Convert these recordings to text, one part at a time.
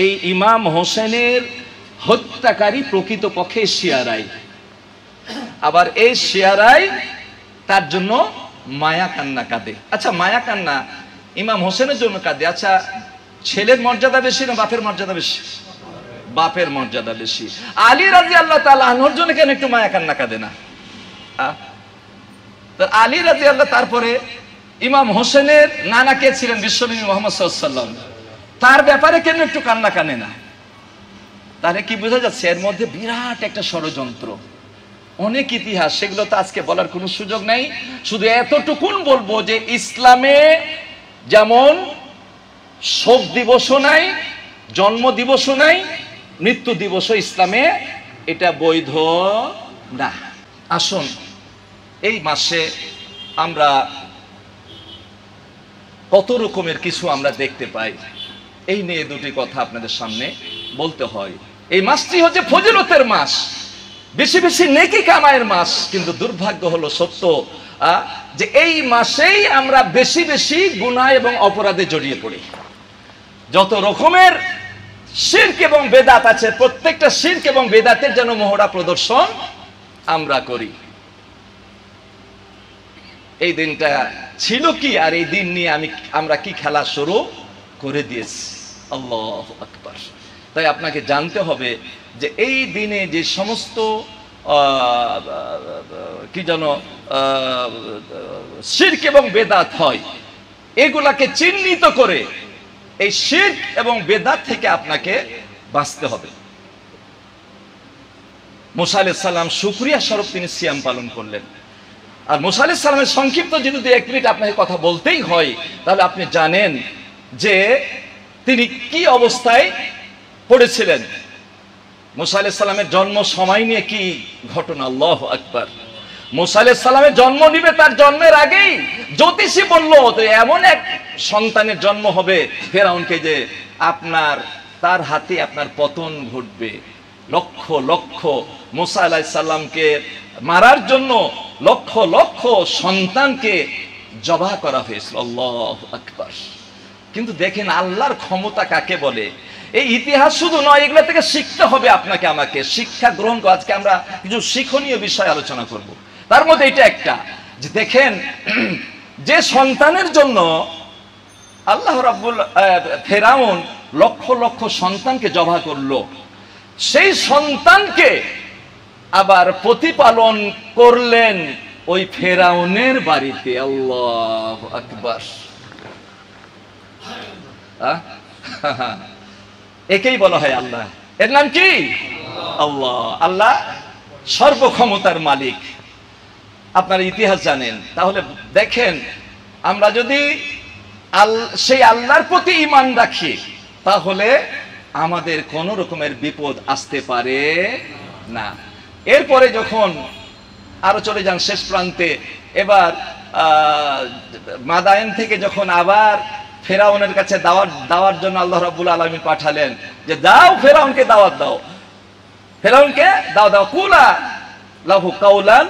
এই ইমাম হোসেনের হত্যাকারী প্রকৃতপক্ষে শিয়ারাই, আবার এই শিয়ারাই তার জন্য মায়া কান্না কাঁদে। আচ্ছা, মায়া কান্না ইমাম হোসেনের জন্য কাঁদে। আচ্ছা, ছেলের মর্যাদা বেশি না বাপের মর্যাদা বেশি? বাপের মর্যাদা বেশি। আলী রাদিয়াল্লাহু তাআলা আনহুর জন্য কেন একটু মায়া কান্না কাঁদে না? আলী রাদিয়াল্লাহু, তারপরে ইমাম হোসেনের নানা কে ছিলেন? বিশ্বনবী মুহাম্মদ সাল্লাল্লাহু আলাইহি ওয়াসাল্লাম। তার ব্যাপারে কেন একটু কান্না কানে না? তাহলে কি বোঝা যাচ্ছে এর মধ্যে বিরাট একটা ষড়যন্ত্র, অনেক ইতিহাস, সেগুলো তো আজকে বলার কোনো সুযোগ নাই। শুধু এতটুকুন বলবো যে ইসলামে যেমন শোক দিবসও নাই, জন্ম দিবসও নাই, মৃত্যু দিবসও ইসলামে এটা বৈধ না। আসুন, এই মাসে আমরা কত রকমের কিছু আমরা দেখতে পাই, এই নিয়ে দুটি কথা আপনাদের সামনে বলতে হয়। এই মাসটি হচ্ছে ফজিলতের মাস, বেশি বেশি নেকি কামায়ের মাস, কিন্তু দুর্ভাগ্য হলো সত্য যে এই মাসেই আমরা বেশি বেশি গুনাহ এবং অপরাধে জড়িয়ে পড়ি। যত রকমের শিরক এবং বেদাত আছে, প্রত্যেকটা শিরক এবং বেদাতের যেন মহড়া প্রদর্শন আমরা করি। এই দিনটা ছিল কি, আর এই দিন নিয়ে আমরা কি খেলা শুরু করে দিয়েছি। আল্লাহু আকবার। তাই আপনাকে জানতে হবে যে এই দিনে যে সমস্ত কি যেন শিরক এবং বেদাত হয়, এগুলাকে চিহ্নিত করে এই শিরক এবং বেদাত থেকে আপনাকে বাঁচতে হবে। মুসা আলাইহিস সালাম শুকরিয়া স্বরূপ তিনি সিয়াম পালন করলেন। আর মুসা আলাইহিস সালামের সংক্ষিপ্ত যদি 1 মিনিট আপনাকে কথা বলতেই হয়, তাহলে আপনি জানেন যে তিনি কি অবস্থায় পড়েছিলেন। মুসা আলাইহিস সালামের জন্ম সময় নিয়ে কি ঘটনা! আল্লাহু আকবার। মুসা আলাইহিস সালামের জন্ম নিবে, তার জন্মের আগেই জ্যোতিষী বলল এমন এক সন্তানের জন্ম হবে ফেরাউনকে যে তার হাতে আপনার পতন ঘটবে। লক্ষ লক্ষ মুসা আলাইহিস সালামকে মারার জন্য লক্ষ লক্ষ সন্তানকে জবাহ করা হয়েছিল। আল্লাহু আকবার। কিন্তু দেখেন আল্লাহর ক্ষমতা কাকে বলে। এই ইতিহাস শুধু নয়, এগুলো থেকে শিখতে হবে আপনাকে আমাকে, শিক্ষা গ্রহণ করে। আজকে আমরা কিছু শিক্ষণীয় বিষয় আলোচনা করব। তার মধ্যে এটা একটা যে দেখেন, যে সন্তানের জন্য আল্লাহ রাব্বুল ফেরাউন লক্ষ লক্ষ সন্তানকে জবাহ করলো, সেই সন্তানকে আবার প্রতিপালন করলেন ওই ফেরাউনের বাড়িতে। আল্লাহু আকবার। একেই বলা হয় আল্লাহ। এর নাম কি? আল্লাহ। আল্লাহ সর্বক্ষমতার মালিক। আপনারা ইতিহাস জানেন। তাহলে দেখেন, আমরা যদি সেই আল্লাহর প্রতি ঈমান রাখি, তাহলে আমাদের কোন রকমের বিপদ আসতে পারে না। এরপরে যখন আরো চলে যান শেষ প্রান্তে, এবার মাদায়েন থেকে যখন আবার ফেরাউনের কাছে দাওয়ার জন্য আল্লাহ রাব্বুল আলামিন পাঠালেন যে দাও, ফেরাউনকে দাওয়াত দাও, ফেরাউনকে দাও কুলা লাহু কাউলান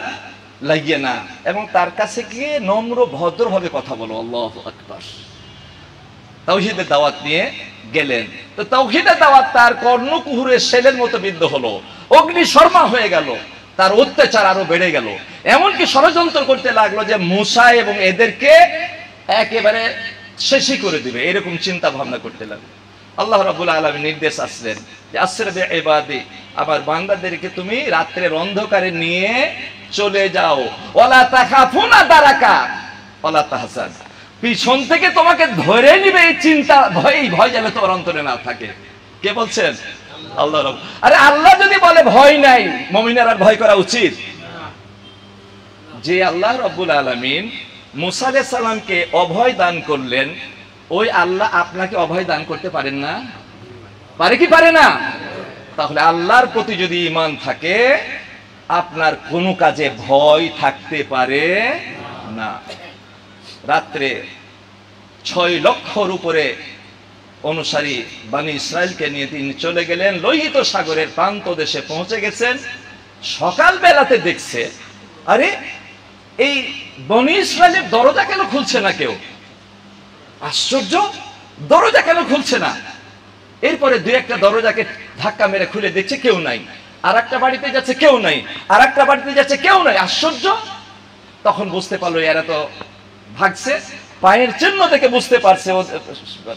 লাইয়িনা, এবং তার কাছে গিয়ে নম্র ভদ্রভাবে কথা বলো। আল্লাহু আকবার। তাওহীদের দাওয়াত নিয়ে গেলেন। তো তাওহীদের দাওয়াত তার কর্ণকুহুরের শেলের মতো বিদ্ধ হলো, অগ্নিশর্মা হয়ে গেল, তার অত্যাচার আরো বেড়ে গেল। এমনকি ষড়যন্ত্র করতে লাগলো যে মুসা এবং এদেরকে একেবারে শেষই করে দিবে, এরকম চিন্তা ভাবনা করতে লাগলো। আল্লাহ রাব্বুল আলামিন নির্দেশ আসলেন যে আসরে বিইবাদি, আমার বান্দাদেরকে তুমি রাত্রের অন্ধকারে নিয়ে চলে যাও। ওয়ালা তাখাফুনা দারাকা ওয়ালা তাহজান, পিছন থেকে তোমাকে ধরে নিবে এই চিন্তা, ভয় যেন তোমার অন্তরে না থাকে। কে বলছেন? আল্লাহ রাব্বুল। আরে আল্লাহ যদি বলে ভয় নাই, মুমিনের আর ভয় করা উচিত? যে আল্লাহ রাব্বুল আলামিন মুসা আলাইহিস সালামকে অভয় দান করলেন, ওই আল্লাহ আপনাকে অভয় দান করতে পারেন না? পারে কি পারে না? তাহলে আল্লাহর প্রতি যদি ঈমান থাকে, আপনার কোনো কাজে ভয় থাকতে পারে না। রাত্রে 6 লক্ষর উপরে অনুসারী বনি ইসরাইলকে নিয়ে তিনি চলে গেলেন, লোহিত সাগরের প্রান্ত দেশে পৌঁছে গেছেন। সকাল বেলাতে দেখছে, আরে এই বনি ইসরাইলের দরজা কেন খুলছে না কেউ? আশ্চর্য, দরজা কেন খুলছে না? এরপরে দুই একটা দরজাকে ধাক্কা মেরে খুলে দেখছে কেউ নাই, আর একটা বাড়িতে যাচ্ছে কেউ নাই, আর একটা বাড়িতে যাচ্ছে কেউ নাই। আশ্চর্য! তখন বুঝতে পারলো এরা তো ভাগছে। পায়ের চিহ্ন থেকে বুঝতে পারছে,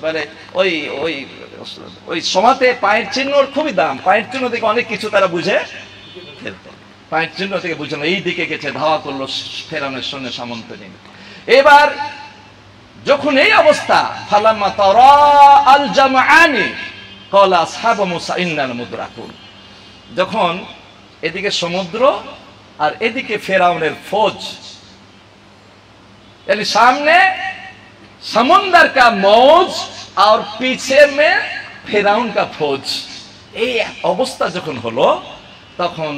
মানে ওই ওই ওই সমাতে পায়ের চিহ্নর খুবই দাম। পায়ের চিহ্ন থেকে অনেক কিছু তারা বুঝে ফেলতো। পায়ের চিহ্ন থেকে বুঝলো এই দিকে গেছে, ধাওয়া করলো ফেরাউনের সৈন্য সামন্ত নিয়ে। এবার যখন এই অবস্থা, ফালাম্মা তারা আল জামআনি ক্বালা আসহাবু মূসা ইন্না লামুদরাকুন, যখন এদিকে সমুদ্র আর এদিকে ফেরাউনের ফৌজ, यानी सामने समंदर का मौज और पीछे में ফেরাউন का फौज। এই অবস্থা যখন হলো তখন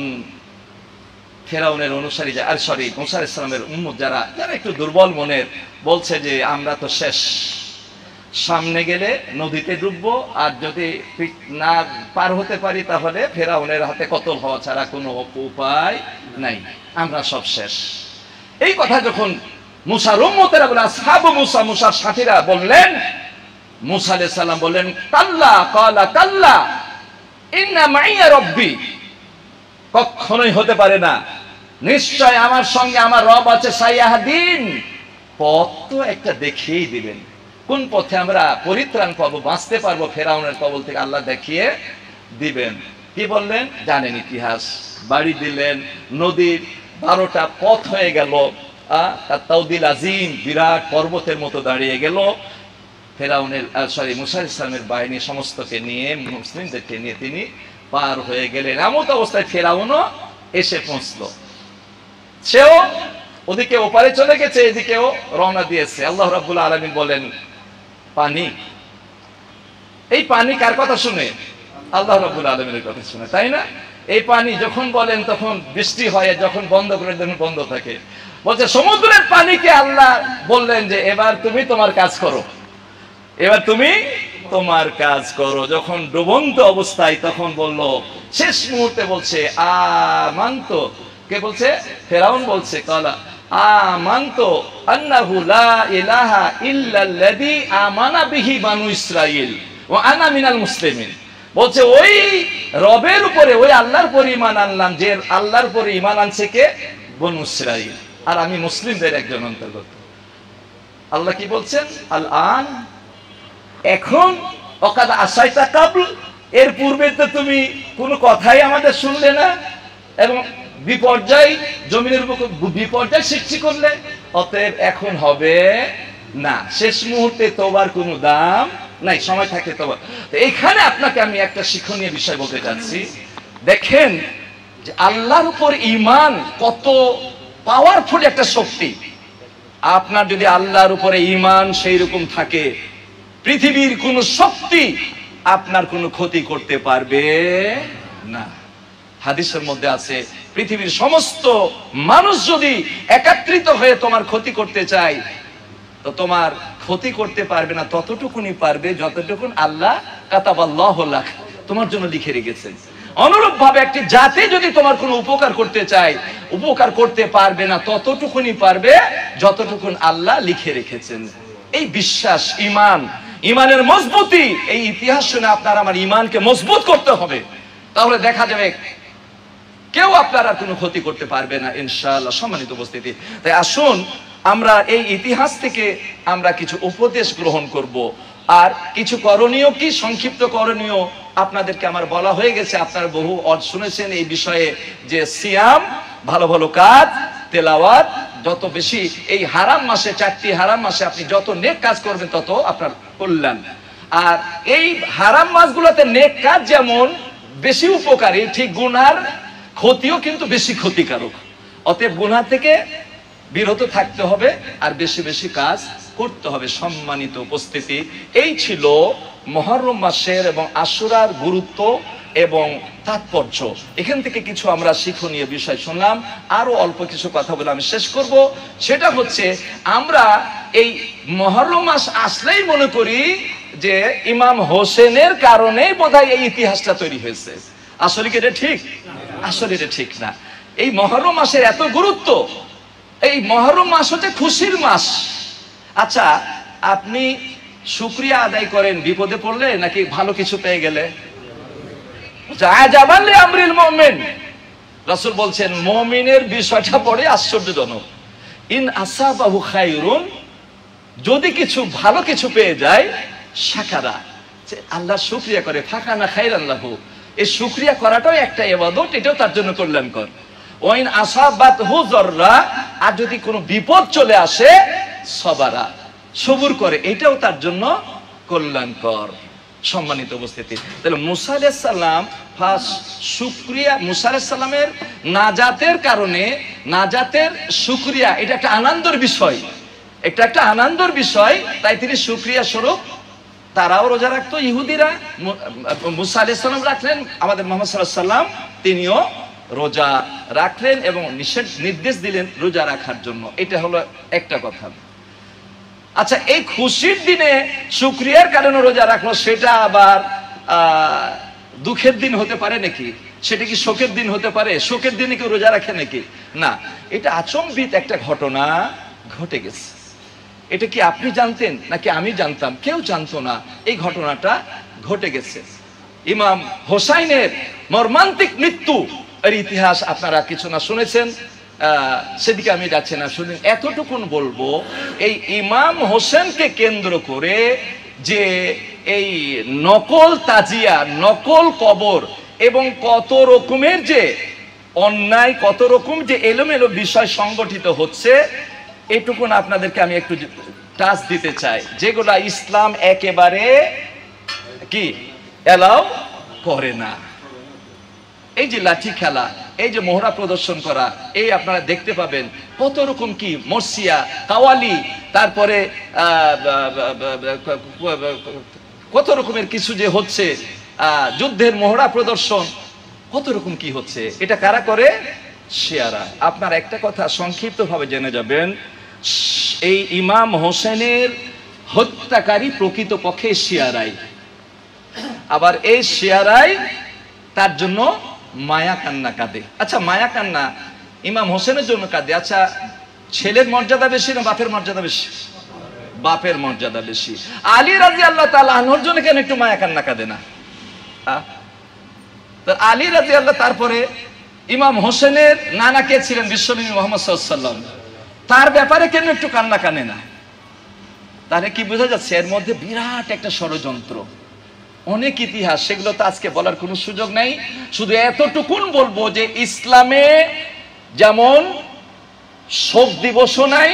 ফেরাউনের অনুসারী আর সরি মুসা আলাইহিস সালামের উম্মত যারা একটু দুর্বল মনের বলছে যে আমরা তো শেষ, সামনে গেলে নদীতে ডুববো, আর যদি না পার হতে পারি তাহলে ফেরাউনের হাতে কতল হওয়া ছাড়া কোনো উপায় নাই, আমরা সব শেষ। এই কথা যখন মুসার উম্মতেরা বলে আসহাবু মুসা, মুসার সাথীরা বললেন, মুসা আলাইহিস সালাম বললেন কাল্লা ক্বালা কাল্লা ইন্না মাইয়া রাব্বি, কখনোই হতে পারে না, নিশ্চয় আমার সঙ্গে আমার রব আছে, সাইয়াহদিন, পথ তো একটা দেখিয়েই দিবেন, কোন পথে আমরা পরিত্রাণ পাবো, বাঁচতে পারবো ফেরাউনের কবল থেকে আল্লাহ দেখিয়ে দিবেন। কি বললেন জানেন ইতিহাস, বাড়ি দিলেন, নদীর 12টা পথ হয়ে গেল, তাওদিল আজিম, বিরাট পর্বতের মতো দাঁড়িয়ে গেল। ফেরাউনের মুসা আলাইহিস সালামের বাহিনী সমস্তকে নিয়ে, মুসলিমদেরকে নিয়ে তিনি পার হয়ে গেলেন। এমন অবস্থায় ফেরাউনও এসে পৌঁছলো, সেও ওদিকে ওপারে চলে গেছে, এদিকেও রওনা দিয়েছে। আল্লাহ রাব্বুল আলামিন বলেন পানি, এই পানি কার কথা শুনে? আল্লাহ রাব্বুল আলামিনের কথা শুনে, তাই না? এই পানি যখন বলেন তখন বৃষ্টি হয়, যখন বন্ধ করে তখন বন্ধ থাকে। বলছে সমুদ্রের পানিকে আল্লাহ বললেন যে এবার তুমি তোমার কাজ করো, এবার তুমি তোমার কাজ করো। যখন ডুবন্ত অবস্থায় তখন বলল, শেষ মুহূর্তে বলছে আমানতু, কে বলছে? ফেরাউন বলছে কালা আমানতু আন্নাহু লা ইলাহা ইল্লাল্লাযী আমানা বিহি বানু ইসরাঈল ওয়া আনা মিনাল মুসলিমিন। বলছে ওই রবের উপরে, ওই আল্লাহর উপরে ঈমান আনলাম, যে আল্লাহর উপরে ঈমান আনছে কে? বনু ইসরাঈল, আর আমি মুসলিমদের একজন অন্তর্গত। আল্লাহ কি বলছেন? আল আন, এখন, অকাদ আসাইতা কাবল, এর পূর্বে তো তুমি কোনো কথাই আমাদের শুনলে না, এবং বিপর্যয়, জমিনের উপর বিপর্যয় সৃষ্টি করলে, অতএব এখন হবে না, শেষ মুহূর্তে তোবার কোনো দাম নাই, সময় থাকে তোবা। তো এখানে আপনাকে আমি একটা শিক্ষণীয় বিষয় বলতে চাচ্ছি। দেখেন যে আল্লাহর উপর ঈমান কত পাওয়ারফুল একটা শক্তি। আপনার যদি আল্লাহর উপরে ঈমান সেই রকম থাকে, পৃথিবীর কোন শক্তি আপনার কোনো ক্ষতি করতে পারবে না। হাদিসের মধ্যে আছে, পৃথিবীর সমস্ত মানুষ যদি একত্রিত হয়ে তোমার ক্ষতি করতে চায়, তো তোমার ক্ষতি করতে পারবে না, ততটুকুনি পারবে যতটুকুন আল্লাহ কাতাবাল্লাহু লাক, তোমার জন্য লিখে রেখেছেন। অনুরূপ ভাবে একটি জাতি যদি তোমার কোনো উপকার করতে চায়, উপকার করতে পারবে না, ততটুকুনি পারবে যতটুকুন আল্লাহ লিখে রেখেছেন। এই বিশ্বাস, ঈমান, ঈমানের মজবুতি, এই ইতিহাস শুনে আপনার আমার ঈমানকে মজবুত করতে হবে, তাহলে দেখা যাবে কেউ আপনার আর কোনো ক্ষতি করতে পারবে না ইনশাআল্লাহ। সম্মানিত উপস্থিতি, তাই আসুন আমরা এই ইতিহাস থেকে আমরা কিছু উপদেশ গ্রহণ করব, আর কিছু করণীয়, কি সংক্ষিপ্ত করণীয় আপনাদেরকে আমার বলা হয়ে গেছে। আপনারা বহু শুনেছেন এই বিষয়ে, যে সিয়াম, ভালো ভালো কাজ, তেলাওয়াত, যত বেশি এই হারাম মাসে, 4টি হারাম মাসে আপনি যত নেক কাজ করবেন তত আপনার কল্যাণ। আর এই হারাম মাসগুলোতে নেক কাজ যেমন বেশি উপকারী, ঠিক গুনার ক্ষতিও কিন্তু বেশি ক্ষতিকারক। অতএব গুনাহ থেকে বিরত থাকতে হবে আর বেশি বেশি কাজ করতে হবে। সম্মানিত উপস্থিতি, এই ছিল মুহররম মাসের এবং আশুরার গুরুত্ব এবং তাৎপর্য। এখান থেকে কিছু আমরা শিক্ষণীয় বিষয় শুনলাম। আরো অল্প কিছু কথা বলে আমি শেষ করব। সেটা হচ্ছে, আমরা এই মুহররম মাস আসলেই মনে করি যে ইমাম হোসেনের কারণেই বোধহয় এই ইতিহাসটা তৈরি হয়েছে। আসলে কি এটা ঠিক? আসলে এটা ঠিক না। এই মুহররম মাসের এত গুরুত্ব, এই মুহররম মাস হচ্ছে খুশির মাস। আচ্ছা, আপনি শুকরিয়া আদায় করেন বিপদে পড়লে নাকি ভালো কিছু পেয়ে গেলে? আজাবান লিআমরিল মুমিন, রাসূল বলছেন মুমিনের বিষয়টা বড় আশ্চর্যজনক। ইন আসাবাহু খায়রুন, যদি কিছু ভালো কিছু পেয়ে যায়, শাকারা, যে আল্লাহর শুকরিয়া করে, ফাকানা খায়রান লাহু, এই শুকরিয়া করাটাও একটা ইবাদত, এটাও তার জন্য কল্যাণকর। ওয়াইন আসাবাতহু যাররা, আর যদি কোনো বিপদ চলে আসে, সবারা, সবুর করে, এটাও তার জন্য কল্যাণকর। সম্মানিত উপস্থিতি, তাহলে মুসা আলাইহিস সালাম ফার্স্ট শুকরিয়া, মুসা আলাইহিস সালামের নাজাতের কারণে, নাজাতের শুকরিয়া, এটা একটা আনন্দের বিষয়, এটা একটা আনন্দের বিষয়, তাই তিনি শুকরিয়া স্বরূপ তারাও রোজা রাখতো, ইহুদিরা। মুসা আলাইহিস সালাম রাখলেন, আমাদের মুহাম্মদ সাল্লাল্লাহু আলাইহি সাল্লাম তিনিও রোজা রাখলেন এবং নির্দেশ দিলেন রোজা রাখার জন্য। এটা হলো একটা কথা। আচ্ছা, এই খুশির দিনে শুকরিয়ার কারণে রোজা রাখলো, সেটা আবার দুঃখের দিন হতে পারে নাকি? সেটা কি শোকের দিন হতে পারে? শোকের দিনে কেউ রোজা রাখে নাকি? না, এটা আচম্বিত একটা ঘটনা ঘটে গেছে। এটা কি আপনি জানতেন নাকি আমি জানতাম? কেউ জানতো না, এই ঘটনাটা ঘটে গেছে। ইমাম হোসাইনের মর্মান্তিক মৃত্যু এর ইতিহাস আপনারা কিছু না শুনেছেন, সেদিকে আমি যাচ্ছি না, শুনুন। এতটুকুন বলবো, এই ইমাম হোসেনকে কেন্দ্র করে যে এই নকল তাজিয়া, নকল কবর এবং কত রকমের যে অন্যায়, কত রকম যে এলোমেলো বিষয় সংগঠিত হচ্ছে, এটুকুন আপনাদেরকে আমি একটু টাচ দিতে চাই, যেগুলা ইসলাম একেবারে কি এলাও করে না। এই যে লাঠি খেলা, এই যে মোহরা প্রদর্শন করা, এই আপনারা দেখতে পাবেন কত রকম কি মর্সিয়া, কাওয়ালি, তারপরে কত রকমের কিছু যে হচ্ছে, যুদ্ধের মোহরা প্রদর্শন, কত রকম কি হচ্ছে। এটা কারা করে? শিয়ারা। আপনার একটা কথা সংক্ষিপ্ত ভাবে জেনে যাবেন, এই ইমাম হোসেনের হত্যাকারী প্রকৃতপক্ষে শিয়ারাই। আবার এই শিয়ারাই তার জন্য মায়া কান্না কাঁদে। আচ্ছা, মায়া কান্না ইমাম হোসেনের জন্য কাঁদে। আচ্ছা, ছেলের মর্যাদা বেশি না বাপের মর্যাদা বেশি? বাপের মর্যাদা বেশি। আলী রাদিয়াল্লাহু তাআলা আনহুর জন্য কেন একটু মায়া কান্না কাঁদে না? আলী রাদিয়াল্লাহু, তারপরে ইমাম হোসেনের নানা কে ছিলেন? বিশ্বনবী মুহাম্মদ সাল্লাল্লাহু আলাইহি ওয়াসাল্লাম, তার ব্যাপারে কেন একটু কান্না কানে না? তাহলে কি বোঝা যাচ্ছে? এর মধ্যে বিরাট একটা ষড়যন্ত্র, অনেক ইতিহাস, সেগুলো তো আজকে বলার কোনো সুযোগ নাই। শুধু এতটুকুন বলবো যে ইসলামে যেমন শোক দিবসও নাই,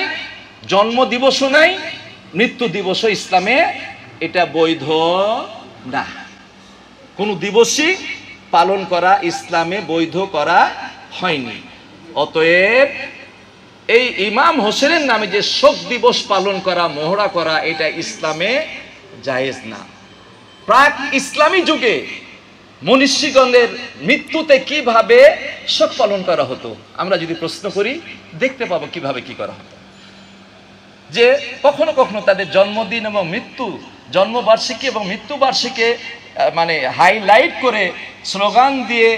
জন্ম দিবসও নাই, মৃত্যু দিবসও ইসলামে এটা বৈধ না। কোনো দিবসই পালন করা ইসলামে বৈধ করা হয়নি। অতএব এই ইমাম হোসেনের নামে যে শোক দিবস পালন করা, মোহরা করা, এটা ইসলামে জায়েজ না। প্রাক ইসলামী যুগে মনীষীগণের মৃত্যুতে কিভাবে শোক পালন করা হতো, আমরা যদি প্রশ্ন করি দেখতে পাবো কিভাবে কি করা হতো। যে কখনো কখনো তাদের জন্মদিন এবং মৃত্যু, জন্মবার্ষিকী এবং মৃত্যুবার্ষিকী মানে হাইলাইট করে স্লোগান দিয়ে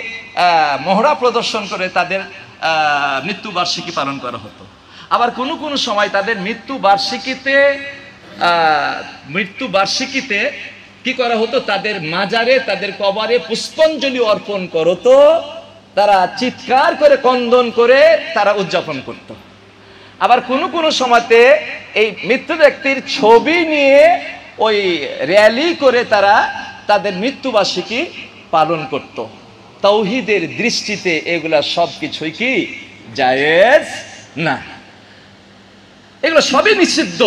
মোহরা প্রদর্শন করে তাদের মৃত্যুবার্ষিকী পালন করা হতো। আবার কোনো কোনো সময় তাদের মৃত্যুবার্ষিকীতে কি করা হতো? তাদের মাজারে, তাদের কবরে পুষ্পাঞ্জলি অর্পণ করতো, তারা চিৎকার করে কন্দন করে তারা উদযাপন করত। আবার কোনো কোনো সময়তে এই মৃত্যু ব্যক্তির ছবি নিয়ে ওই র্যালি করে তারা তাদের মৃত্যুবার্ষিকী পালন করত। তাওহীদের দৃষ্টিতে এগুলা সব কিছুই কি জায়েজ না, এগুলো সবই নিষিদ্ধ।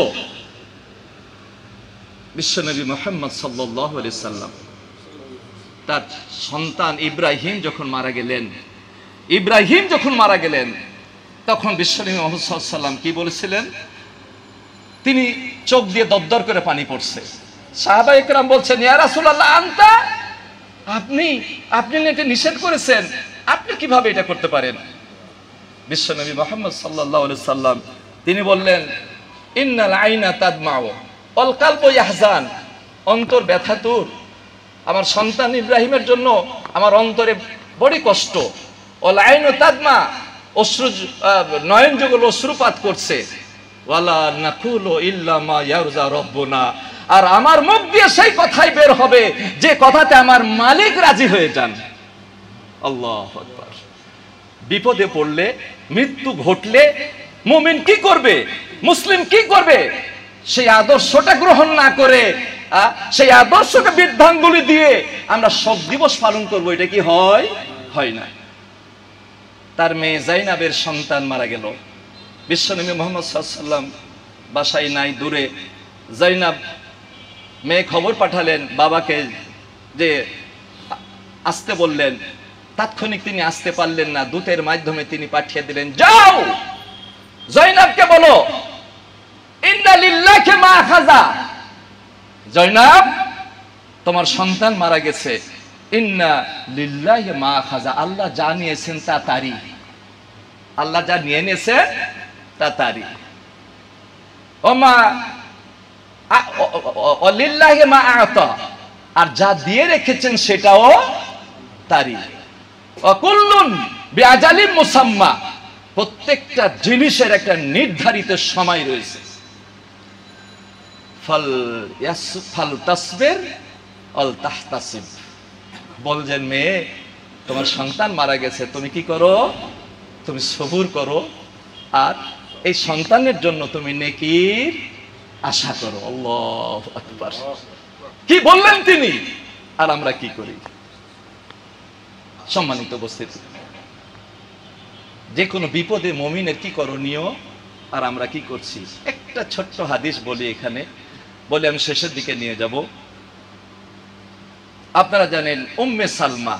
বিশ্বনবী মুহাম্মদ সাল্লাল্লাহু আলাইহি সাল্লাম তার সন্তান ইব্রাহিম যখন মারা গেলেন, তখন বিশ্বনবী মুহাম্মদ সাল্লাল্লাহু আলাইহি সাল্লাম কি বলেছিলেন? তিনি চোখ দিয়ে দরদর করে পানি পড়ছে। সাহাবা ইকরাম বলছেন, ইয়া রাসূলুল্লাহ, আপনি এটা নিষেধ করেছেন, আপনি কিভাবে এটা করতে পারেন? বিশ্বনবী মুহাম্মদ সাল্লাল্লাহু আলাইহি সাল্লাম তিনি বললেন, ইন্নাল আইনা তাদমাউ ওয়াল কালবু ইয়াহজান, অন্তর ব্যথাতুর, আমার সন্তান ইব্রাহিমের জন্য আমার অন্তরে বড় কষ্ট। ওয়াল আইনু তাদমা, অশ্রু নয়ন যুগল অশ্রুপাত করছে। ওয়ালা নাকুলু ইল্লা মা ইয়ারজা রাব্বুনা, আর আমার মুখ দিয়ে সেই কথাই বের হবে যে কথাতে আমার মালিক রাজি হয়ে যান। আল্লাহু আকবার। বিপদে পড়লে, মৃত্যু ঘটলে মুমিন কি করবে, মুসলিম কি করবে? সেই আদর্শটা গ্রহণ না করে সেই আদর্শকে বৃদ্ধাঙ্গুলি দিয়ে আমরা শোক দিবস পালন করব, এটা কি হয়? হয় না। তার মেয়ে জাইনাবের সন্তান মারা গেল। বিশ্বনবী মুহাম্মদ সাল্লাল্লাহু আলাইহি ওয়াসাল্লাম বাসায় নাই, দূরে। জাইনাব মেয়ে খবর পাঠালেন বাবাকে, যে আসতে বললেন। তাৎক্ষণিক তিনি আসতে পারলেন না, দূতের মাধ্যমে তিনি পাঠিয়ে দিলেন, যাও জাইনাবকে বলো ইন্না লিল্লাহি মা আখাযা, জাইনাব তোমার সন্তান মারা গেছে, ইন্না লিল্লাহি মা আখাযা, আল্লাহ যা নিয়েছেন তা তারই, আল্লাহ যা নিয়ে নিয়েছেন তা তারই। ওমা লিল্লাহি মা আতা, আর যা দিয়ে রেখেছেন সেটাও তারই। কুল্লুন বিআজালিম মুসাম্মা, প্রত্যেকটা জিনিসের একটা নির্ধারিত সময় রয়েছে। ফাল তাসবির আল তাহতাসিব, বলছেন মেয়ে তোমার সন্তান মারা গেছে, তুমি কি করো? তুমি সবুর করো, আর এই সন্তানের জন্য তুমি নেকির আশা করো। আল্লাহু আকবার। কি বললেন তিনি, আর আমরা কি করি? সম্মানিত উপস্থিতি, যে কোনো বিপদে মুমিনের কি করণীয়, আর আমরা কি করছি? একটা ছোট্ট হাদিস বলি এখানে, বলে আমি শেষের দিকে নিয়ে যাব। আপনারা জানেন উম্মে সালমা,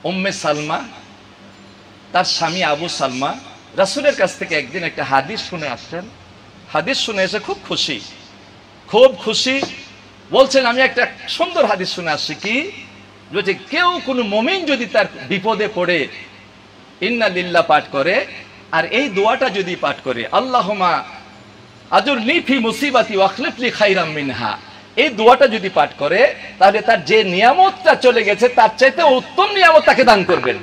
উম্মে সালমা তার স্বামী আবু সালমা রাসূলের কাছ থেকে একদিন একটা হাদিস শুনে আসছেন। হাদিস শুনে এসে খুব খুশি, খুব খুশি। বলছেন আমি একটা সুন্দর হাদিস শুনে আসছি, কি যে কেউ কোনো মুমিন যদি তার বিপদে পড়ে ইন্না লিল্লাহ পাঠ করে, আর এই দোয়াটা যদি পাঠ করে, আল্লাহুম্মা আজুরনি ফি মুসিবাতি ওয়া আখলিফ লি খাইরাম মিনহা, এই দোয়াটা যদি পাঠ করে, তাহলে তার যে নিয়ামতটা চলে গেছে তার চাইতে উত্তম নিয়ামত তাকে দান করবেন।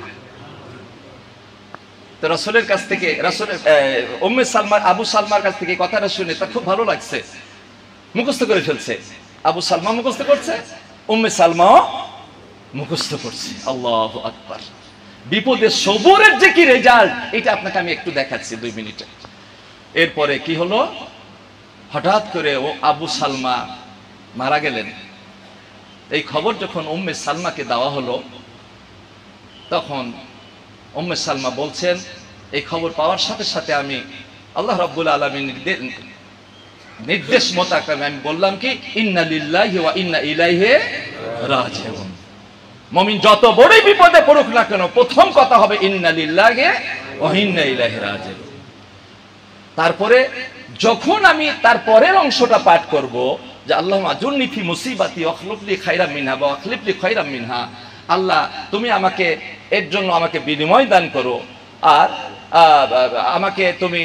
তো রাসূলের কাছ থেকে, রাসূলের উম্মে সালমা আবু সালমার কাছ থেকে কথাটা শুনে তার খুব ভালো লাগছে, মুখস্থ করে ফেলছে। আবু সালমা মুখস্থ করছে, উম্মে সালমাও মুখস্থ করছে। আল্লাহু আকবার। বিপদে সবরের যে কি রেজাল্ট, এটা আপনাকে আমি একটু দেখাচ্ছি 2 মিনিটে। এরপরে কি হলো, হঠাৎ করে ও আবু সালমা মারা গেলেন। এই খবর যখন উম্মে সালমাকে দেওয়া হলো, তখন উম্মে সালমা বলছেন, এই খবর পাওয়ার সাথে সাথে আমি আল্লাহ রাব্বুল আলামিনের নির্দেশ মোতাবেক আমি বললাম কি, ইন্না লিল্লাহি ওয়া ইন্না ইলাইহি রাজিউন। মুমিন যত বড় বিপদে পড়ুক না কেন, প্রথম কথা হবে ইন্না লিল্লাহি ওয়া ইন্না ইলাইহি রাজিউন। তারপরে যখন আমি তার পরের অংশটা পাঠ করব, যে আল্লাহুম্মা আজুরনি ফি মুসিবাতি ওয়া আখলিফ লি খাইরাম মিনহা ওয়া আখলিফ লি খাইরাম মিনহা, আল্লাহ তুমি আমাকে এর জন্য আমাকে বিনিময় দান করো, আর আমাকে তুমি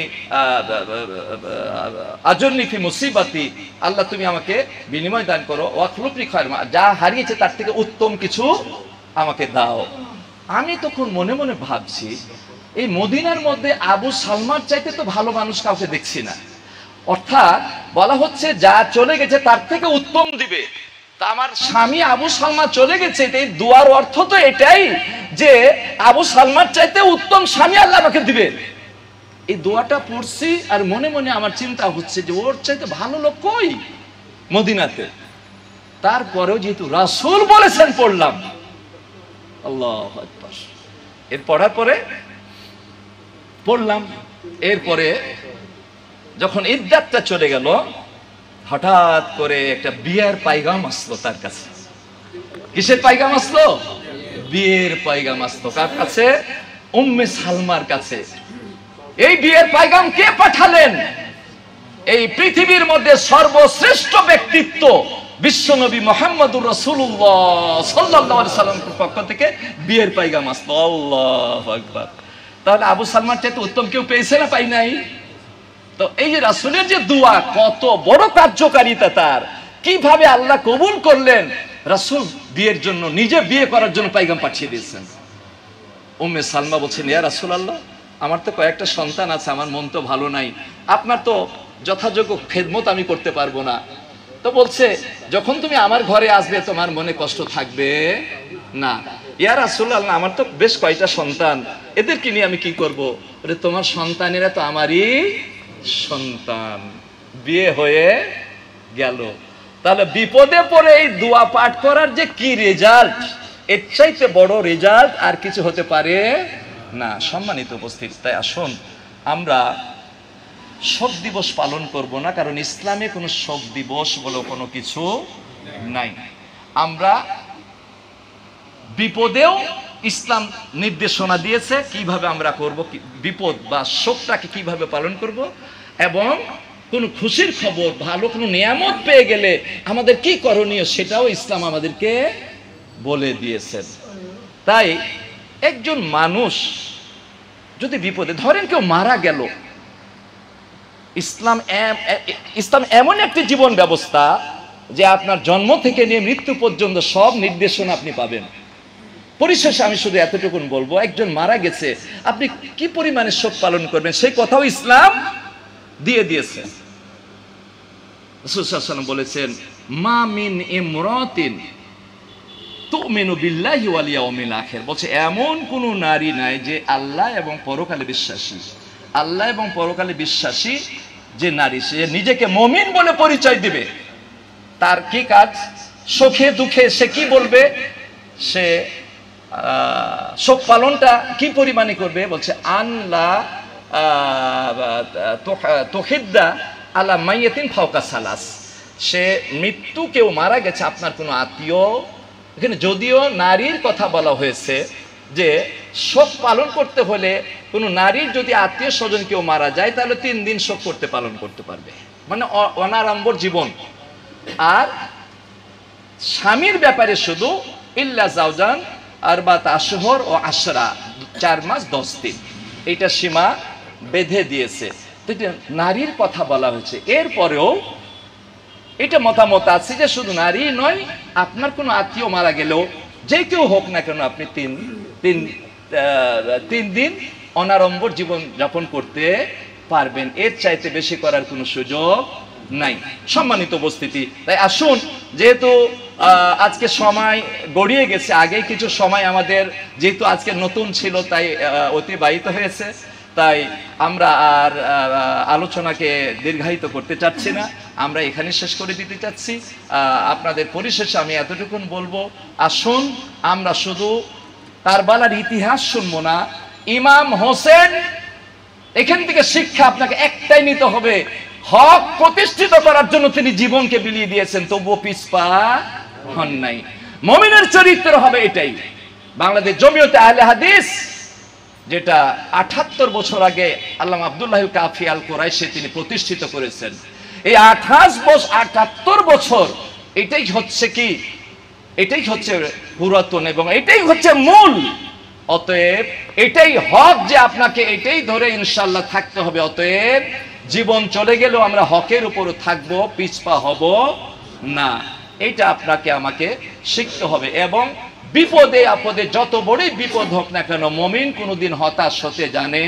আজুরনি ফি মুসিবাতি, আল্লাহ তুমি আমাকে বিনিময় দান করো, ওয়া আখলিফ লি খাইরাম, যা হারিয়েছে তার থেকে উত্তম কিছু আমাকে দাও। আমি তখন মনে মনে ভাবছি, এই মদিনার মধ্যে আবু সালমার চাইতে তো ভালো মানুষ কাউকে দেখছি না। অর্থাৎ বলা হচ্ছে যা চলে গেছে তার থেকে উত্তম দিবে। তা আমার স্বামী আবু সালমা চলে গেছে, এই দুয়ার অর্থ তো এটাই যে আবু সালমার চাইতে উত্তম স্বামী আল্লাহ আমাকে দিবে। এই দোয়াটা পড়ছি, আর মনে মনে আমার চিন্তা হচ্ছে যে ওর চাইতে ভালো লোক কই মদিনাতে। তারপরেও যেহেতু রাসূল বলেছেন পড়লাম। আল্লাহু আকবার। এর পড়ার পরে পড়লাম, এরপরে যখন ইদ্দাতটা চলে গেল, হঠাৎ করে একটা বিয়ের পাইগাম আসলো তার কাছে। কিসের পাইগাম আসলো? বিয়ের পাইগাম আসলো। কার কাছে? উম্মে সালমার কাছে। এই বিয়ের পাইগাম কে পাঠালেন? এই পৃথিবীর মধ্যে সর্বশ্রেষ্ঠ ব্যক্তিত্ব বিশ্বনবী মুহাম্মদুর রাসূলুল্লাহ সাল্লাল্লাহু আলাইহি সাল্লামের পক্ষ থেকে বিয়ের পাইগাম আসলো। আল্লাহু আকবার। তাহলে আবু সালমার চাইতে উত্তম কেউ পেয়েছে না পাই নাই? তো এই যে রাসূলের যে দোয়া, কত বড় কার্যকারিতা তার, কিভাবে আল্লাহ কবুল করলেন। রাসূল বিয়ের জন্য, নিজে বিয়ে করার জন্য পাইগাম পাঠিয়ে দিয়েছেন। উম্মে সালমা বলছেন, ইয়া রাসূলুল্লাহ, আমার তো কয়েকটা সন্তান আছে, আমার মন তো ভালো নাই, আপনার তো যথাযোগ্য খেদমত আমি করতে পারবো না। তো বলছে যখন তুমি আমার ঘরে আসবে তোমার মনে কষ্ট থাকবে না। ইয়া রাসূলুল্লাহ, আমার তো বেশ কয়টা সন্তান, এদেরকে নিয়ে আমি কি করব? বলে তোমার সন্তানেরা তো আমারই সন্তান। বিয়ে হয়ে গেল। তাহলে বিপদে পড়ে এই দোয়া পাঠ করার যে কি রেজাল্ট, এর চাইতে বড় রেজাল্ট আর কিছু হতে পারে না। সম্মানিত উপস্থিত, তাই আসুন আমরা শোক দিবস পালন করব না, কারণ ইসলামে কোনো শোক দিবস বলে কোনো কিছু নাই। আমরা বিপদেও ইসলাম নির্দেশনা দিয়েছে কিভাবে আমরা করব, বিপদ বা শোকটাকে কিভাবে পালন করব, এবং কোনো খুশির খবর, ভালো কোনো নিয়ামত পেয়ে গেলে আমাদের কি করণীয় সেটাও ইসলাম আমাদেরকে বলে দিয়েছেন। তাই একজন মানুষ যদি বিপদে, ধরেন কেউ মারা গেল, ইসলাম এমন একটি জীবন ব্যবস্থা যে আপনার জন্ম থেকে নিয়ে মৃত্যু পর্যন্ত সব নির্দেশনা আপনি পাবেন। পরিশেষে আমি শুধু এতটুকুন বলবো, একজন মারা গেছে, আপনি কি পরিমাণে শোক পালন করবেন সেই কথাও ইসলাম দিয়ে দিয়েছে। রাসূল সাল্লাল্লাহু আলাইহি ওয়াসাল্লাম বলেছেন, মা মিন ইমরাতিন তুমিনু বিল্লাহি ওয়াল ইয়াউমিল আখির, বলছে এমন কোন নারী নাই যে আল্লাহ এবং পরকালে বিশ্বাসী। আল্লাহ এবং পরকালে বিশ্বাসী যে নারী, সে নিজেকে মুমিন বলে পরিচয় দিবে। তার কি কাজ? সুখে দুঃখে সে কি বলবে? সে শোক পালনটা কি পরিমাণে করবে? বলছে আনলা তোহিদ্দা আলা মাইয়াতিন ফাওকা সালাস, সে মৃত্যু, কেউ মারা গেছে আপনার কোনো আত্মীয়, এখানে যদিও নারীর কথা বলা হয়েছে যে শোক পালন করতে হলে কোনো নারীর যদি আত্মীয় স্বজন কেউ মারা যায় তাহলে 3 দিন শোক করতে পালন করতে পারবে, মানে অনাড়ম্বর জীবন। আর স্বামীর ব্যাপারে শুধু ইল্লা জাওজান আরবাত আশহুর ও আশরা, 4 মাস 10 দিন, এইটা সীমা বেঁধে দিয়েছে। নারীর কথা বলা হয়েছে। এরপরেও এটা মতামত আছে যে শুধু নারী নয়, আপনার কোনো আত্মীয় মারা গেলেও যে কেউ হোক না কেন আপনি 3 দিন অনাড়ম্বর জীবন যাপন করতে পারবেন। এর চাইতে বেশি করার কোনো সুযোগ নাই। সম্মানিত উপস্থিতি, তাই আসুন, যেহেতু আজকে সময় গড়িয়ে গেছে, আগে কিছু সময় আমাদের যেহেতু আজকে নতুন ছিল তাই অতিবাহিত হয়েছে, তাই আমরা আর আলোচনাকে দীর্ঘায়িত করতে চাচ্ছি না, আমরা এখানে শেষ করে দিতে চাচ্ছি। আপনাদের পরিশেষে আমি এতটুকুন বলবো, আসুন আমরা শুধু কারবালার ইতিহাস শুনবো না, ইমাম হোসেন, এখান থেকে শিক্ষা আপনাকে একটাই নিতে হবে, হক প্রতিষ্ঠিত করার জন্য তিনি জীবনকে বিলিয়ে দিয়েছেন, তবুও পিছপা হন নাই। মুমিনের চরিত্র হবে এটাই। বাংলাদেশ জমিয়তে আহলে হাদিস, যেটা 78 বছর আগে আল্লামা আব্দুল্লাহ কাফি আল কুরাইশি তিনি প্রতিষ্ঠিত করেছেন, এই 78 বছর এটাই হচ্ছে কি, এটাই হচ্ছে পুরাতন এবং এটাই হচ্ছে মূল। অতএব এটাই হক যে আপনাকে এটাই ধরে ইনশাআল্লাহ থাকতে হবে। অতএব জীবন চলে গেলেও আমরা হকের উপর থাকবো, পিছপা হব না, এটা আপনাকে আমাকে শিখতে হবে। এবং বিপদে আপদে যত বড়ই বিপদ হোক না কেন, মুমিন কোনোদিন হতাশ হতে জানে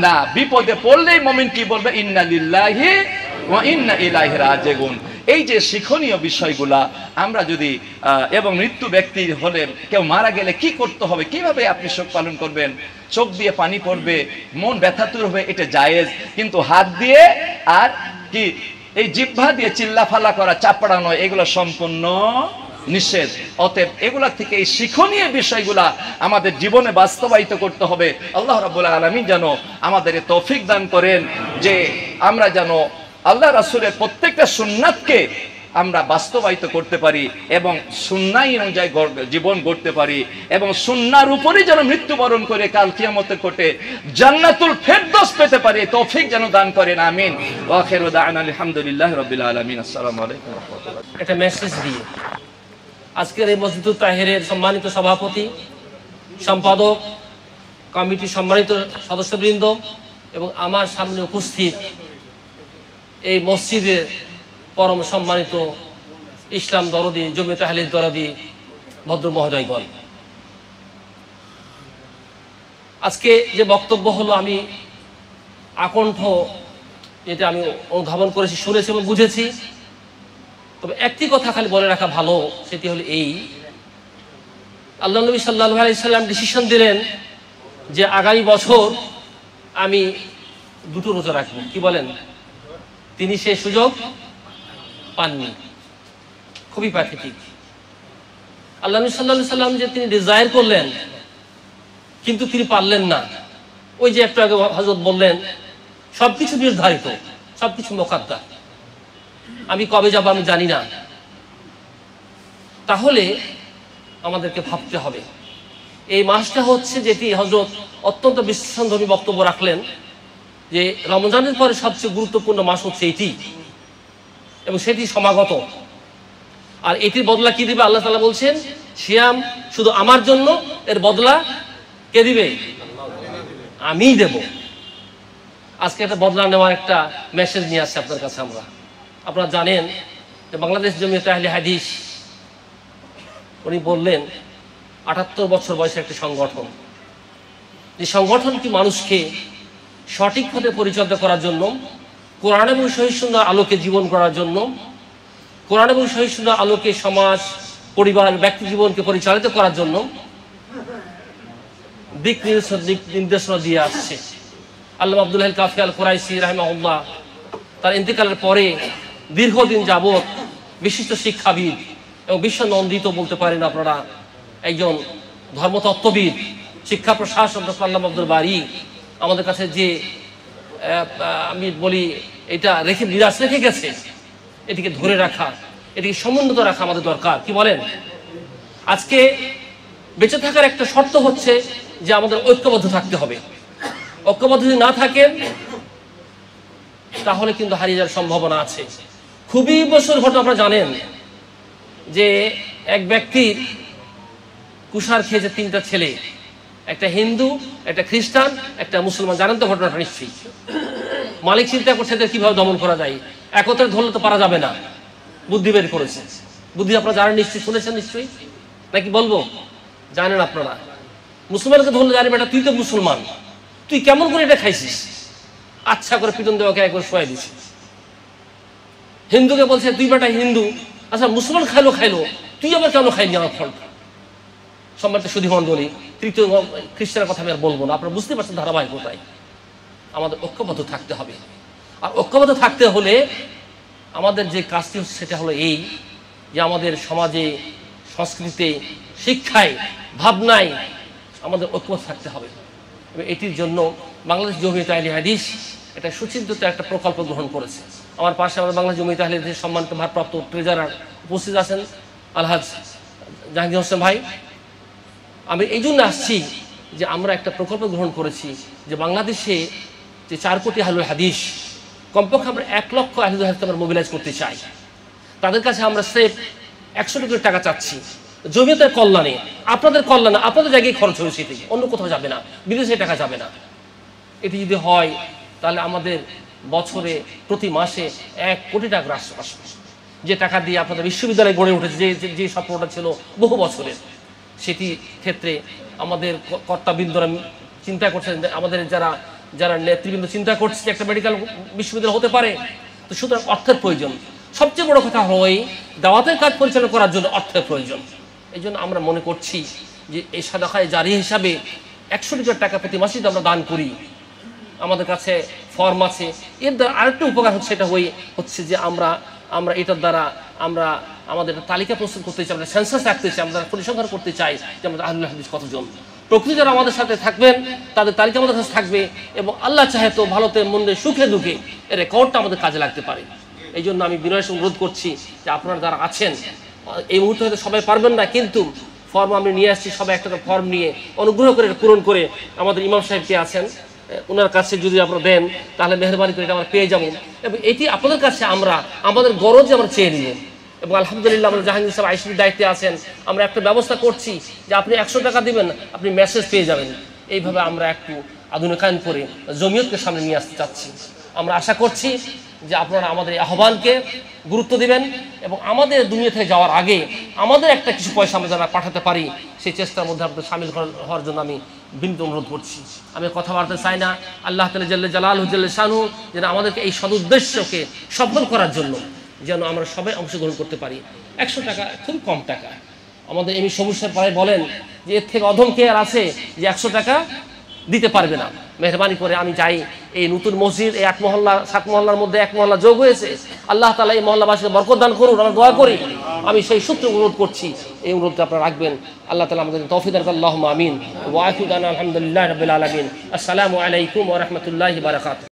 না। বিপদে পড়লেই মুমিন কি বলবে? ইন্না লিল্লাহি ওয়া ইন্না ইলাইহি রাজিউন। এই যে শিক্ষণীয় বিষয়গুলা আমরা যদি, এবং মৃত্যু ব্যক্তি হলে, কেউ মারা গেলে কি করতে হবে, কিভাবে আপনি শোক পালন করবেন, চোখ দিয়ে পানি পড়বে, মন ব্যথাতুর হবে, এটা জায়েজ, কিন্তু হাত দিয়ে আর কি এই জিহ্বা দিয়ে চিল্লাফালা করা, চাপড়ানো, এগুলো সম্পূর্ণ নিষেধ। অতএব এগুলা থেকে এই শিক্ষণীয় বিষয়গুলা আমাদের জীবনে বাস্তবায়িত করতে হবে। আল্লাহ রাব্বুল আলামিন যেন আমাদের তৌফিক দান করেন যে আমরা যেন আল্লাহ রাসূলের প্রত্যেকটা সুন্নাতকে আমরা বাস্তবায়িত করতে পারি এবং সুন্নাহ অনুযায়ী জীবন গড়তে পারি, এবং সুন্নাহর উপরেই যেন মৃত্যুবরণ করে কাল কিয়ামতের কোটে জান্নাতুল ফেরদৌস পেতে পারি। তৌফিক যেন দান করেন, আমিন। ওয়া আখিরু দা'ওয়ানা আলহামদুলিল্লাহি রাব্বিল আলামিন। আসসালামু আলাইকুম ওয়া রাহমাতুল্লাহ। একটা মেসেজ দিয়ে আজকের এই মসজিদুত তাহিরের সম্মানিত সভাপতি, সম্পাদক, কমিটির সম্মানিত সদস্যবৃন্দ এবং আমার সামনে উপস্থিত এই মসজিদের পরম সম্মানিত ইসলাম দরদি, জমিয়তে আহলে দরদি ভদ্র মহোদয়গণ, আজকে যে বক্তব্য হলো আমি আকণ্ঠ এটা আমি অনুধাবন করেছি, শুনেছি এবং বুঝেছি। তবে একটি কথা খালি বলে রাখা ভালো, সেটি হলো এই, আল্লাহ নবী সাল্লাল্লাহু আলাইহি সাল্লাম ডিসিশন দিলেন যে আগামী বছর আমি 2টো রোজা রাখবো। কি বলেন? তিনি সেই সুযোগ পাননি। খুবই প্যাথেটিক। আল্লাহ নবী সাল্লাল্লাহু আলাইহি সাল্লাম যে তিনি ডিজায়ার করলেন কিন্তু তিনি পারলেন না। ওই যে একটু আগে হযরত বললেন সবকিছু নির্ধারিত, সবকিছু মুকাদ্দার, আমি কবে যাব আমি জানি না। তাহলে আমাদেরকে ভাবতে হবে এই মাসটা হচ্ছে, যেটি হযরত অত্যন্ত বিশ্লেষণধর্মী বক্তব্য রাখলেন যে রমজানের পরে সবচেয়ে গুরুত্বপূর্ণ মাস হচ্ছে এটি, এবং সেটি সমাগত। আর এটির বদলা কি দিবে? আল্লাহ তাআলা বলছেন সিয়াম শুধু আমার জন্য, এর বদলা কে দিবে? আমিই দেব। আজকে একটা বদলা নেওয়ার একটা মেসেজ নিয়ে আসছে আপনার কাছে। আপনারা জানেন যে বাংলাদেশ জমিয়তে আহলে হাদিস, উনি বললেন 78 বছর বয়সের একটি সংগঠন, যে সংগঠনটি মানুষকে সঠিক পথে পরিচালিত করার জন্য, কোরআন এবং সহিহ সুন্নাহর আলোকে জীবন করার জন্য, কোরআন এবং সহিহ সুন্নাহর আলোকে সমাজ, পরিবার, ব্যক্তি জীবনকে পরিচালিত করার জন্য দিক নির্দেশনা দিয়ে আসছে। আল্লামা আব্দুল হাই কাফি আল কুরাইশি রাহিমাহুল্লাহ তার ইন্তেকালের পরে দীর্ঘদিন যাবৎ বিশিষ্ট শিক্ষাবিদ এবং বিশ্বনন্দিত বলতে পারেন আপনারা একজন ধর্মতত্ত্ববিদ, শিক্ষা প্রশাসক ডক্টর আল্লামা আব্দুল বারী আমাদের কাছে যে আমি বলি এটা বিরাজ রেখে গেছে, এটিকে ধরে রাখা, এটিকে সমুন্নত রাখা আমাদের দরকার। কি বলেন? আজকে বেঁচে থাকার একটা শর্ত হচ্ছে যে আমাদের ঐক্যবদ্ধ থাকতে হবে। ঐক্যবদ্ধ যদি না থাকেন তাহলে কিন্তু হারিয়ে যাওয়ার সম্ভাবনা আছে। খুবই বছর ঘটনা আপনারা জানেন যে এক ব্যক্তির কুষার খেয়েছে 3টা ছেলে, একটা হিন্দু, একটা খ্রিস্টান, একটা মুসলমান। জানেন তো ঘটনাটা নিশ্চয়ই। মালিক চিন্তা করছে এদের কিভাবে দমন করা যায়, একত্রে ধরলে তো পারা যাবে না, বুদ্ধি বের করেছে। বুদ্ধি আপনারা জানেন নিশ্চয়ই, শুনেছেন নিশ্চয়ই, নাকি বলবো? জানেন আপনারা। মুসলমানকে ধরলে জানি বেটা তুই তো মুসলমান, তুই কেমন করে এটা খাইছিস, আচ্ছা করে পিটন দেওয়াকে একবার শোয়াই দিছি। হিন্দুকে বলছে তুই বেটা হিন্দু, আচ্ছা মুসলমান খাইলো, তুই আবার কেন খাইনি আমার ফলটা? সম্মানিত সুধীমণ্ডলী, তৃতীয় খ্রিস্টানের কথা আমি আর বলবো না, আপনারা বুঝতে পারছেন ধারাবাহিকতায়। আমাদের ঐক্যবদ্ধ থাকতে হবে। আর ঐক্যবদ্ধ থাকতে হলে আমাদের যে কাজটি হচ্ছে সেটা হলো এই, যে আমাদের সমাজে, সংস্কৃতিতে, শিক্ষায়, ভাবনায় আমাদের ঐক্যবদ্ধ থাকতে হবে। এবং এটির জন্য বাংলাদেশ জমিয়তে আহলে হাদিস একটা সুচিন্তিত একটা প্রকল্প গ্রহণ করেছে। আমার পাশে আমাদের বাংলাদেশ জমিয়তে আহলে হাদিসের সম্মানিত ভারপ্রাপ্ত ট্রেজারার উপস্থিত আছেন আলহাজ জাহাঙ্গীর হোসেন ভাই। আমি এই জন্য আসছি যে আমরা একটা প্রকল্প গ্রহণ করেছি যে বাংলাদেশে যে 4 কোটি আহলুল হাদিস, কমপক্ষে আমরা 1 লক্ষ আহলুল হাদিস আমরা মোবিলাইজ করতে চাই। তাদের কাছে আমরা সেফ 100 কোটি টাকা চাচ্ছি জমিয়তের কল্যাণে, আপনাদের কল্যাণে, আপনাদের জায়গায় খরচ হয়েছে, এটি অন্য কোথাও যাবে না, বিদেশে টাকা যাবে না। এটি যদি হয় তাহলে আমাদের বছরে প্রতি মাসে 1 কোটি টাকা রাষ্ট্র আসবে, যে টাকা দিয়ে আপনাদের বিশ্ববিদ্যালয় গড়ে উঠেছে, যে স্বপ্নটা ছিল বহু বছরের। সেটি ক্ষেত্রে আমাদের কর্তাবৃন্দরা চিন্তা করছেন, আমাদের যারা নেতৃবৃন্দ চিন্তা করছে যে একটা মেডিকেল বিশ্ববিদ্যালয় হতে পারে, তো সুতরাং অর্থের প্রয়োজন। সবচেয়ে বড় কথা হলো এই দাওয়াতের কাজ পরিচালনা করার জন্য অর্থের প্রয়োজন। এই জন্য আমরা মনে করছি যে এই সাদাকায়ে জারিয়া হিসাবে 100 টাকা প্রতি মাসে যদি আমরা দান করি, আমাদের কাছে ফর্ম আছে। এর দ্বারা আরেকটা উপকার হচ্ছে, এটা হচ্ছে যে আমরা এটার দ্বারা আমরা আমাদের তালিকা প্রস্তুত করতে চাই, আমরা সেন্সাস রাখতে চাই, আমরা পরিসংখ্যান করতে চাই যে আমাদের আহলুল হাদিস কতজন। প্রকৃতি যারা আমাদের সাথে থাকবেন তাদের তালিকা আমাদের কাছে থাকবে, এবং আল্লাহ চাহে তো ভালোতে মন্দে সুখে দুঃখে এর রেকর্ডটা আমাদের কাজে লাগতে পারে। এই জন্য আমি বিনয়ের সঙ্গে অনুরোধ করছি যে আপনারা যারা আছেন, এই মুহূর্তে হয়তো সবাই পারবেন না, কিন্তু ফর্ম আমি নিয়ে আসছি, সবাই একটা ফর্ম নিয়ে অনুগ্রহ করে পূরণ করে আমাদের ইমাম সাহেবকে আছেন ওনার কাছে যদি আপনারা দেন তাহলে মেহরবানি করে এটা আমরা পেয়ে যাবো। এবং এটি আপনাদের কাছে আমরা আমাদের গরজ আমরা চেয়ে নিব। এবং আলহামদুলিল্লাহ আমরা জাহাঙ্গীর সাহেব আইসিটির দায়িত্বে আছেন, আমরা একটা ব্যবস্থা করছি যে আপনি 100 টাকা দিবেন, আপনি মেসেজ পেয়ে যাবেন। এইভাবে আমরা একটু আধুনিকায়ন করে জমিয়তকে সামনে নিয়ে আসতে চাচ্ছি। আমরা আশা করছি যে আপনারা আমাদের এই আহ্বানকে গুরুত্ব দিবেন এবং আমাদের দুনিয়া থেকে যাওয়ার আগে আমাদের একটা কিছু পয়সা আমরা যারা পাঠাতে পারি সেই চেষ্টার মধ্যে আপনাদের সামিল হওয়ার জন্য আমি বিনীত অনুরোধ করছি। আমি কথা বাড়তে চাই না। আল্লাহ তাআলা জাল্লে জালালহু জাল্লে শানহু যেন আমাদেরকে এই সদুদ্দেশ্যকে সফল করার জন্য যেন আমরা সবাই অংশগ্রহণ করতে পারি। 100 টাকা খুব কম টাকা। আমাদের এমনি সমস্যার পরে বলেন যে এর থেকে অধম কে আর আছে যে 100 টাকা দিতে পারবে না। মেহরবানি করে আমি চাই এই নতুন মসজিদ এই 8 মহল্লা 7 মহল্লার মধ্যে 1 মহল্লা যোগ হয়েছে, আল্লাহ তাআলা এই মহল্লাবাসীকে বরকত দান করুন, আমরা দোয়া করি। আমি সেই সূত্রে অনুরোধ করছি, এই অনুরোধটা আপনারা রাখবেন। আল্লাহ তাআলা আমাদের তৌফিক দান করুন। আল্লাহুম্মা আমিন। ওয়া আখিরু দানা আলহামদুলিল্লাহি রাব্বিল আলামিন। আসসালামু আলাইকুম ওয়া রাহমাতুল্লাহি ওয়া বারাকাতুহু।